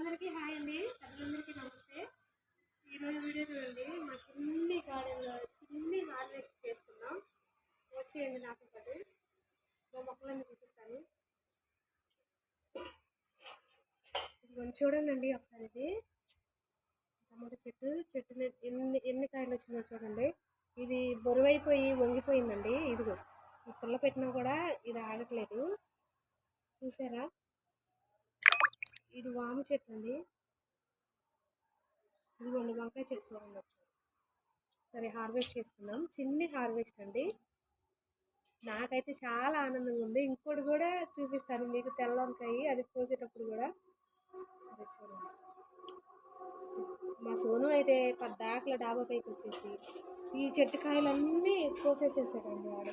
అందరికీ హాయ్ అండి. పెద్దలందరికీ నమస్తే. ఈరోజు వీడియో చూడండి. మా చిన్ని గార్డెన్లో చిన్ని హార్వెస్ట్ చేసుకుందాం. వచ్చేయండి నాతో పాటు. మా మొక్కలన్నీ చూపిస్తాను. ఇది చూడండి ఒకసారి. ఇది టమాటా చెట్టుని ఎన్ని కాయలు వచ్చినాయో చూడండి. ఇది బరువైపోయి వంగిపోయిందండి. ఇదిగో ఈ పుల్ల పెట్టినా కూడా ఇది ఆగట్లేదు. చూసారా? ఇది వాము చెట్టు అండి. ఇదిగోండి వంకాయ చెట్టు చూడండి ఒకసారి. సరే హార్వెస్ట్ చేసుకుందాం. చిన్ని హార్వెస్ట్ అండి. నాకైతే చాలా ఆనందంగా ఉంది. ఇంకోటి కూడా చూపిస్తాను మీకు, తెల్ల వంకాయ. అది కోసేటప్పుడు కూడా. సరే చూడండి. మా సోను అయితే పద్దాకల డాబా పైకి వచ్చేసి ఈ చెట్టు కాయలన్నీ కోసేసేసాడండి ఆడ.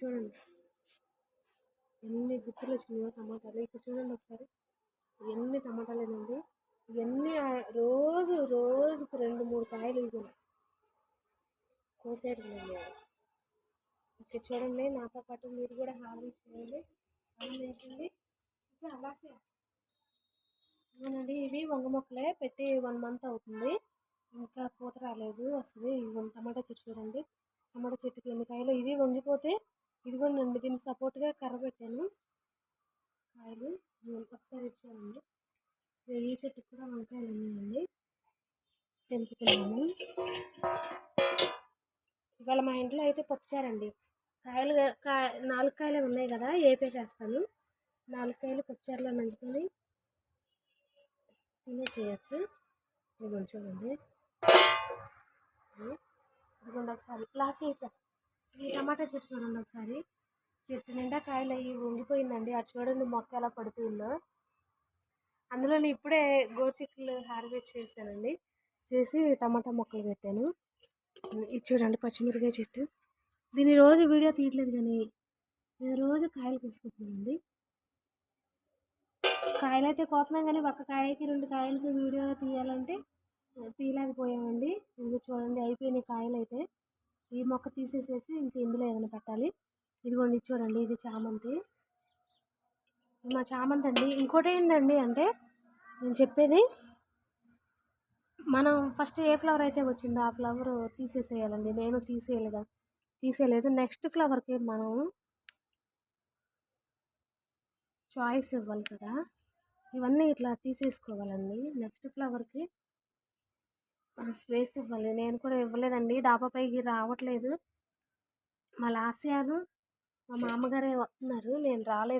చూడండి ఎన్ని గుత్తులు వచ్చినాయో టమాటాలు. ఇక్కడ చూడండి ఒకసారి ఎన్ని టమాటాలు అండి. ఇవన్నీ రోజుకు 2-3 కాయలు ఇవ్వాలి కోసేటండి. ఇక్కడ చూడండి, నాతో పాటు మీరు కూడా హార్వెస్ట్ చేయండి, ఆనందించండి. ఇంకా అలాగే అవునండి. ఇవి వంగ మొక్కలే పెట్టి 1 మంత్ అవుతుంది. ఇంకా పూత రాలేదు, వస్తుంది. ఇవి టమాటా చెట్టు చూడండి. టమాటా చెట్టుకి ఎన్ని కాయలు. ఇది వంగిపోతే ఇదిగోండి, దీనికి సపోర్ట్గా కర్ర పెట్టాను. కాయలు ఒకసారి ఇచ్చానండి. ఈ చెట్టుకి కూడా వంకాయలు ఉన్నాయండి, తెంపుకున్నాము. ఇవాళ మా ఇంట్లో అయితే పప్పుచారండి. కాయలు 4 కాయలు ఉన్నాయి కదా, ఏపేసేస్తాను. 4 కాయలు పప్పుచారులో నంచుకొని తినేసేయచ్చు. ఇదిగోండి చూడండి. ఇదిగోండి ఒకసారి లాస్ట్ ఇట్లా ఈ టమాటా చెట్టు చూడండి ఒకసారి. చెట్టు నిండా కాయలు అయ్యి వంగిపోయిందండి. అటు చూడండి మొక్క ఎలా పడిపోయిందో. అందులో ఇప్పుడే గోరుచిక్కులు హార్వెస్ట్ చేశానండి. చేసి టమాటా మొక్కలు పెట్టాను. ఇది చూడండి పచ్చిమిరకాయ చెట్టు. దీన్ని రోజు వీడియో తీయట్లేదు కానీ నేను రోజు కాయలు కోసుకుంటున్నానండి. కాయలు అయితే కోతున్నాం కానీ ఒక్క కాయకి 2 కాయలకి వీడియో తీయాలంటే తీయలేకపోయామండి. ఇది చూడండి అయిపోయినాయి కాయలు అయితే. ఈ మొక్క తీసేసేసి ఇంక ఇందులో ఏదైనా పెట్టాలి. ఇదిగోండి చూడండి, ఇది చామంతి. మా చామంతి అండి. ఇంకోటి ఏంటండి అంటే నేను చెప్పేది, మనం ఫస్ట్ ఏ ఫ్లవర్ అయితే వచ్చిందో ఆ ఫ్లవర్ తీసేసేయాలండి. నేను తీసేయలేదు. నెక్స్ట్ ఫ్లవర్కి మనం చాయిస్ ఇవ్వాలి కదా, ఇవన్నీ ఇట్లా తీసేసుకోవాలండి. నెక్స్ట్ ఫ్లవర్కి స్పేస్ ఇవ్వాలి. నేను కూడా ఇవ్వలేదండి, డాబా పైకి రావట్లేదు. మా లాస్యాను మా మామగారే వస్తున్నారు, నేను రాలేదు.